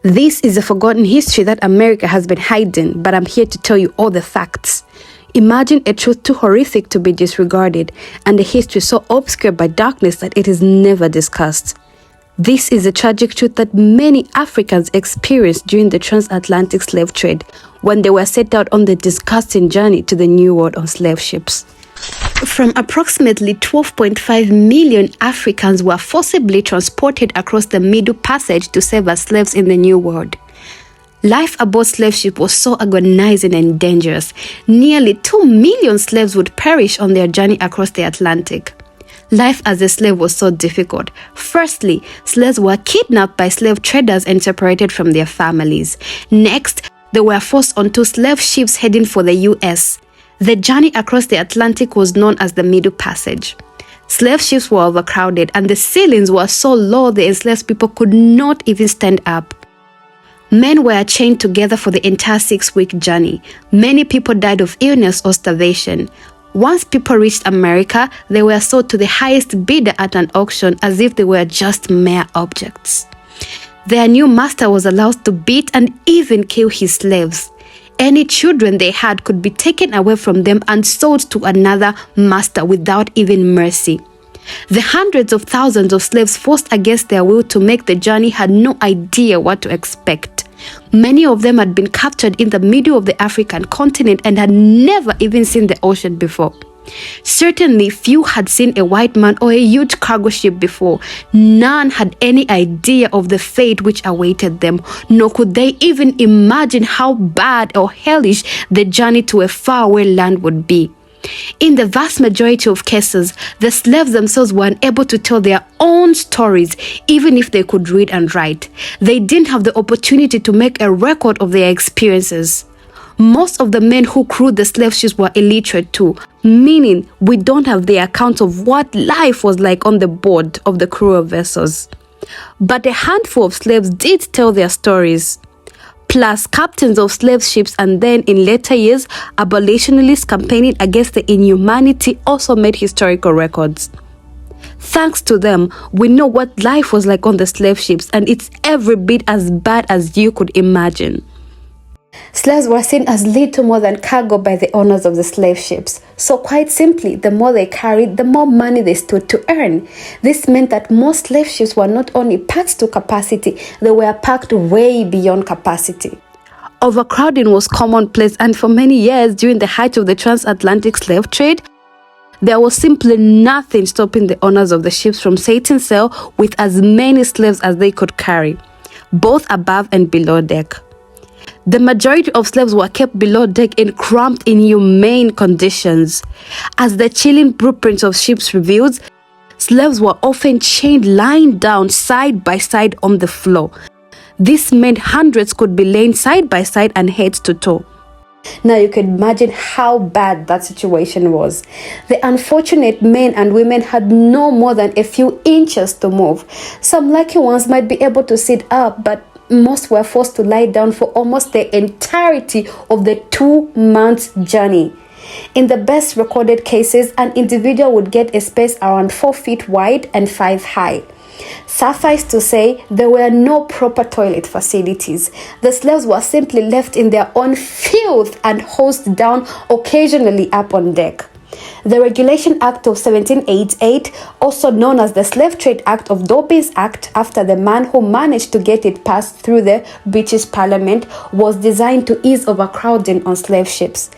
This is a forgotten history that America has been hiding, but I'm here to tell you all the facts. Imagine a truth too horrific to be disregarded, and a history so obscured by darkness that it is never discussed. This is a tragic truth that many Africans experienced during the transatlantic slave trade, when they were set out on the disgusting journey to the New World on slave ships. From approximately 12.5 million Africans were forcibly transported across the Middle Passage to serve as slaves in the New World. Life aboard slave ship was so agonizing and dangerous. Nearly 2 million slaves would perish on their journey across the Atlantic. Life as a slave was so difficult. Firstly, slaves were kidnapped by slave traders and separated from their families. Next, they were forced onto slave ships heading for the US. The journey across the Atlantic was known as the Middle Passage. Slave ships were overcrowded, and the ceilings were so low the enslaved people could not even stand up. Men were chained together for the entire 6-week journey. Many people died of illness or starvation. Once people reached America, they were sold to the highest bidder at an auction as if they were just mere objects. Their new master was allowed to beat and even kill his slaves. Any children they had could be taken away from them and sold to another master without even mercy. The hundreds of thousands of slaves forced against their will to make the journey had no idea what to expect. Many of them had been captured in the middle of the African continent and had never even seen the ocean before. Certainly, few had seen a white man or a huge cargo ship before. None had any idea of the fate which awaited them, nor could they even imagine how bad or hellish the journey to a faraway land would be. In the vast majority of cases, the slaves themselves were unable to tell their own stories, even if they could read and write. They didn't have the opportunity to make a record of their experiences. Most of the men who crewed the slave ships were illiterate too, meaning we don't have the account of what life was like on the board of the crew of vessels. But a handful of slaves did tell their stories. Plus, captains of slave ships and then, in later years, abolitionists campaigning against the inhumanity also made historical records. Thanks to them, we know what life was like on the slave ships, and it's every bit as bad as you could imagine. Slaves were seen as little more than cargo by the owners of the slave ships. So quite simply, the more they carried, the more money they stood to earn. This meant that most slave ships were not only packed to capacity, they were packed way beyond capacity. Overcrowding was commonplace, and for many years during the height of the transatlantic slave trade, there was simply nothing stopping the owners of the ships from setting sail with as many slaves as they could carry, both above and below deck. The majority of slaves were kept below deck in cramped, inhumane conditions. As the chilling blueprints of ships revealed, slaves were often chained lying down side by side on the floor. This meant hundreds could be laying side by side and head to toe. Now you can imagine how bad that situation was. The unfortunate men and women had no more than a few inches to move. Some lucky ones might be able to sit up, but most were forced to lie down for almost the entirety of the 2-month journey. In the best recorded cases, an individual would get a space around 4 feet wide and 5 high. Suffice to say, there were no proper toilet facilities. The slaves were simply left in their own filth and hosed down occasionally up on deck. The Regulation Act of 1788, also known as the Slave Trade Act of Dobbin's Act, after the man who managed to get it passed through the British Parliament, was designed to ease overcrowding on slave ships.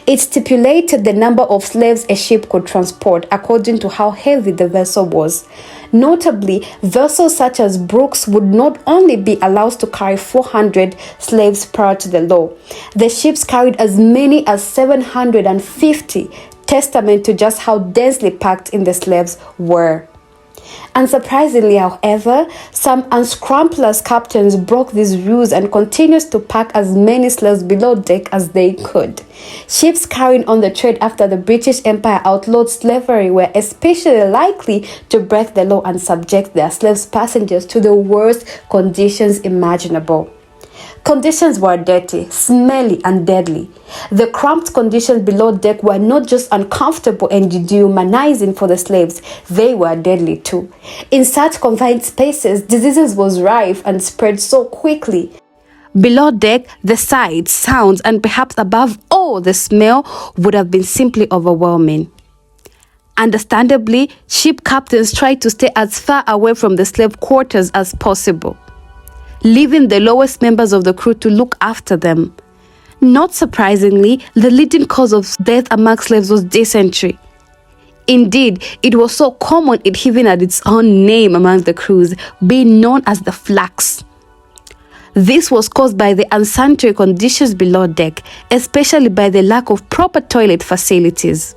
It stipulated the number of slaves a ship could transport according to how heavy the vessel was. Notably, vessels such as Brooks would not only be allowed to carry 400 slaves prior to the law. The ships carried as many as 750, testament to just how densely packed in the slaves were. Unsurprisingly, however, some unscrupulous captains broke these rules and continued to pack as many slaves below deck as they could. Ships carrying on the trade after the British Empire outlawed slavery were especially likely to break the law and subject their slaves passengers to the worst conditions imaginable. Conditions were dirty, smelly, and deadly. The cramped conditions below deck were not just uncomfortable and dehumanizing for the slaves, they were deadly too. In such confined spaces, diseases was rife and spread so quickly. Below deck, the sights, sounds, and perhaps above all, the smell would have been simply overwhelming. Understandably, ship captains tried to stay as far away from the slave quarters as possible, leaving the lowest members of the crew to look after them. Not surprisingly, the leading cause of death among slaves was dysentery. Indeed, it was so common it even had its own name among the crews, being known as the flax. This was caused by the unsanitary conditions below deck, especially by the lack of proper toilet facilities.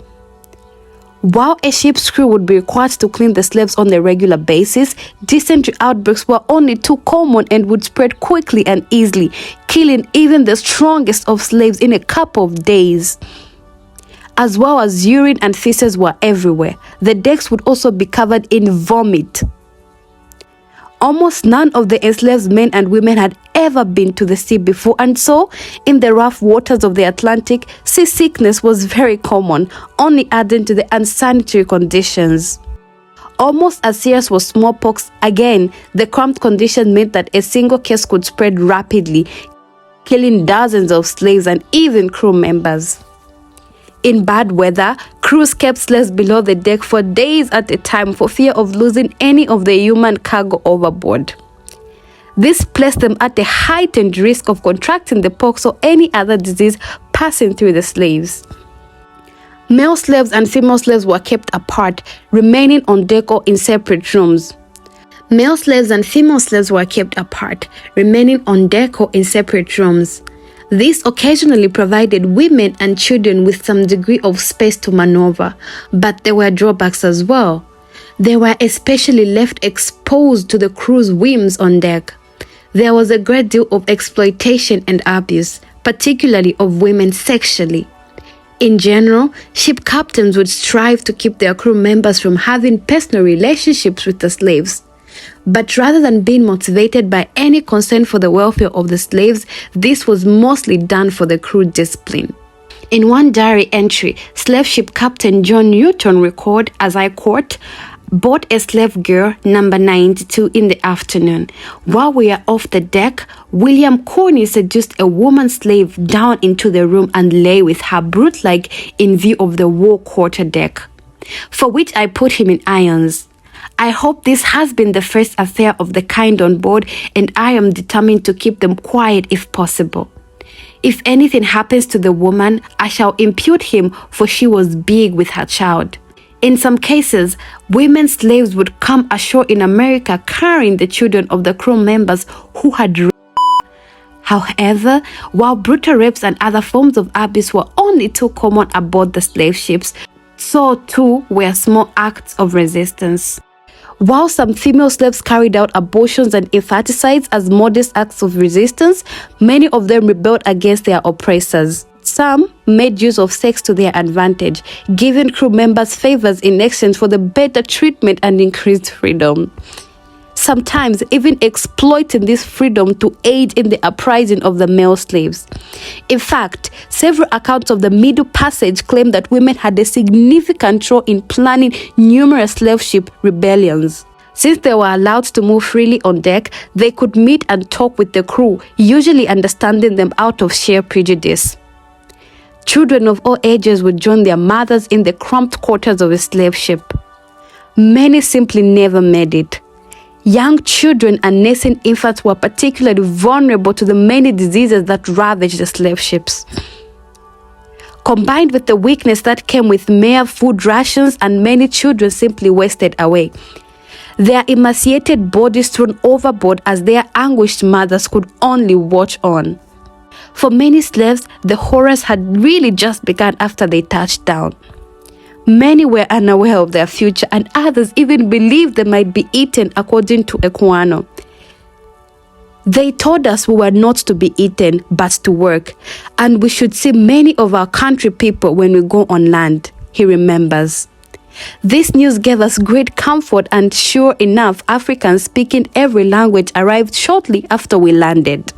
While a ship's crew would be required to clean the slaves on a regular basis, dysentery outbreaks were only too common and would spread quickly and easily, killing even the strongest of slaves in a couple of days. As well as urine and feces were everywhere, the decks would also be covered in vomit. Almost none of the enslaved men and women had ever been to the sea before, and so, in the rough waters of the Atlantic, seasickness was very common, only adding to the unsanitary conditions. Almost as serious was smallpox. Again, the cramped conditions meant that a single case could spread rapidly, killing dozens of slaves and even crew members. In bad weather, crews kept slaves below the deck for days at a time for fear of losing any of the human cargo overboard. This placed them at a heightened risk of contracting the pox or any other disease passing through the slaves. Male slaves and female slaves were kept apart, remaining on deck or in separate rooms. Male slaves and female slaves were kept apart, remaining on deck or in separate rooms. This occasionally provided women and children with some degree of space to maneuver, but there were drawbacks as well. They were especially left exposed to the crew's whims on deck. There was a great deal of exploitation and abuse, particularly of women sexually. In general, ship captains would strive to keep their crew members from having personal relationships with the slaves. But rather than being motivated by any concern for the welfare of the slaves, this was mostly done for the crew discipline. In one diary entry, slave ship captain John Newton recorded, as I quote, "Bought a slave girl, number 92, in the afternoon. While we are off the deck, William Corney seduced a woman slave down into the room and lay with her brute-like in view of the war quarter deck, for which I put him in irons. I hope this has been the first affair of the kind on board, and I am determined to keep them quiet if possible. If anything happens to the woman, I shall impute him, for she was big with her child." In some cases, women slaves would come ashore in America carrying the children of the crew members who had raped. However, while brutal rapes and other forms of abuse were only too common aboard the slave ships, so too were small acts of resistance. While some female slaves carried out abortions and infanticides as modest acts of resistance, many of them rebelled against their oppressors. Some made use of sex to their advantage, giving crew members favors in exchange for the better treatment and increased freedom. Sometimes even exploiting this freedom to aid in the uprising of the male slaves. In fact, several accounts of the Middle Passage claim that women had a significant role in planning numerous slave ship rebellions. Since they were allowed to move freely on deck, they could meet and talk with the crew, usually understanding them out of sheer prejudice. Children of all ages would join their mothers in the cramped quarters of a slave ship. Many simply never made it. Young children and nascent infants were particularly vulnerable to the many diseases that ravaged the slave ships. Combined with the weakness that came with mere food rations, and many children simply wasted away. Their emaciated bodies thrown overboard as their anguished mothers could only watch on. For many slaves, the horrors had really just begun after they touched down. Many were unaware of their future, and others even believed they might be eaten, according to Ekwano. "They told us we were not to be eaten, but to work, and we should see many of our country people when we go on land," he remembers. This news gave us great comfort, and sure enough, Africans speaking every language arrived shortly after we landed.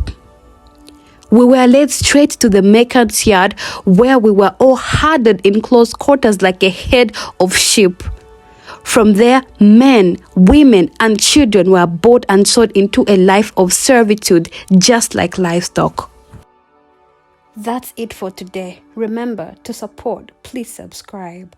We were led straight to the merchant's yard, where we were all hardened in close quarters like a herd of sheep. From there, men, women, and children were bought and sold into a life of servitude, just like livestock. That's it for today. Remember to support. Please subscribe.